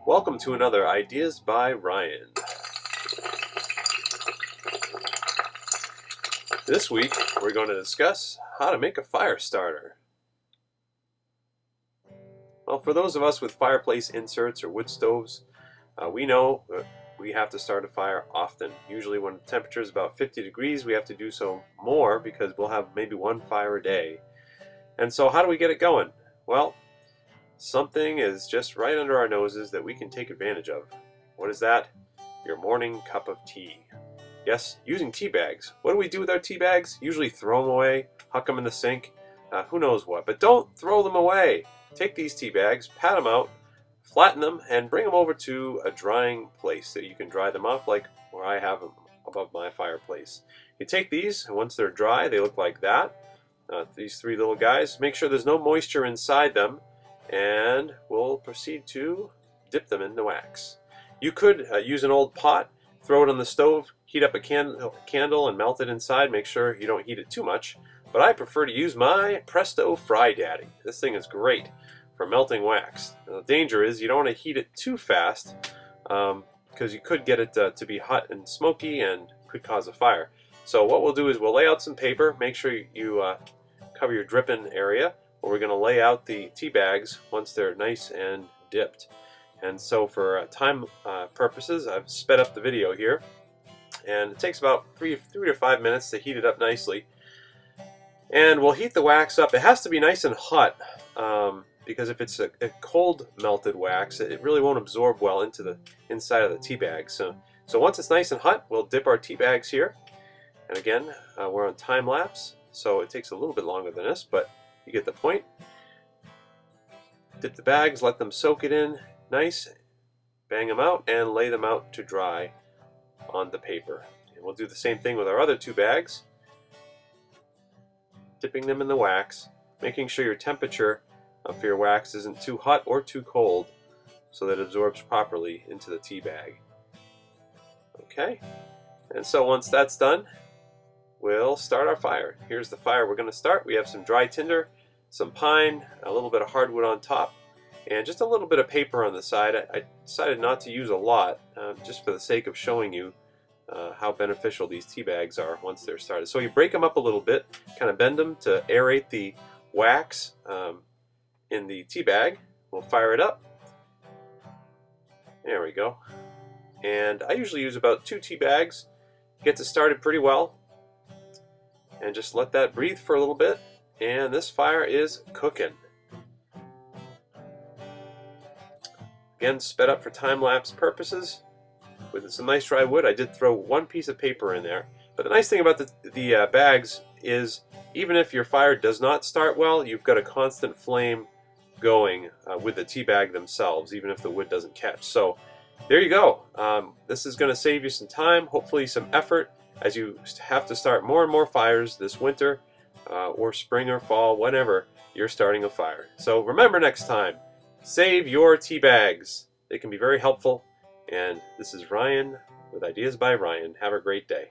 Welcome to another Ideas by Ryan. This week we're going to discuss how to make a fire starter. Well, for those of us with fireplace inserts or wood stoves, we know that we have to start a fire often. Usually when the temperature is about 50 degrees, we have to do so more because we'll have maybe one fire a day. And so how do we get it going? Well, something is just right under our noses that we can take advantage of. What is that? Your morning cup of tea. Yes, using tea bags. What do we do with our tea bags? Usually throw them away, huck them in the sink, who knows what. But don't throw them away. Take these tea bags, pat them out, flatten them, and bring them over to a drying place that you can dry them off, like where I have them above my fireplace. You take these, and once they're dry, they look like that. These three little guys. Make sure there's no moisture inside them, and we'll proceed to dip them in the wax. You could use an old pot, throw it on the stove, heat up a candle and melt it inside. Make sure you don't heat it too much, but I prefer to use my Presto Fry Daddy. This thing is great for melting wax. Now, the danger is you don't want to heat it too fast because you could get it to be hot and smoky and could cause a fire. So what we'll do is we'll lay out some paper. Make sure you cover your dripping area. We're going to lay out the tea bags once they're nice and dipped. And so for time purposes, I've sped up the video here, and it takes about 3 to 5 minutes to heat it up nicely. And we'll heat the wax up. It has to be nice and hot because if it's a cold melted wax, it really won't absorb well into the inside of the tea bag. So once it's nice and hot, we'll dip our tea bags here. And again, we're on time lapse, so it takes a little bit longer than this, but you get the point. Dip the bags, let them soak it in nice, bang them out, and lay them out to dry on the paper. And we'll do the same thing with our other two bags. Dipping them in the wax, making sure your temperature for your wax isn't too hot or too cold so that it absorbs properly into the tea bag. Okay, and so once that's done, we'll start our fire. Here's the fire we're going to start. We have some dry tinder, some pine, a little bit of hardwood on top, and just a little bit of paper on the side. I decided not to use a lot, just for the sake of showing you how beneficial these tea bags are once they're started. So you break them up a little bit, kind of bend them to aerate the wax in the tea bag. We'll fire it up. There we go. And I usually use about 2 tea bags. Gets it started pretty well. And just let that breathe for a little bit. And this fire is cooking. Again, sped up for time-lapse purposes. With some nice dry wood, I did throw 1 piece of paper in there. But the nice thing about the bags is even if your fire does not start well, you've got a constant flame going with the tea bag themselves, even if the wood doesn't catch. So there you go. This is going to save you some time, hopefully some effort, as you have to start more and more fires this winter or spring or fall, whenever you're starting a fire. So remember next time, save your tea bags. They can be very helpful. And this is Ryan with Ideas by Ryan. Have a great day.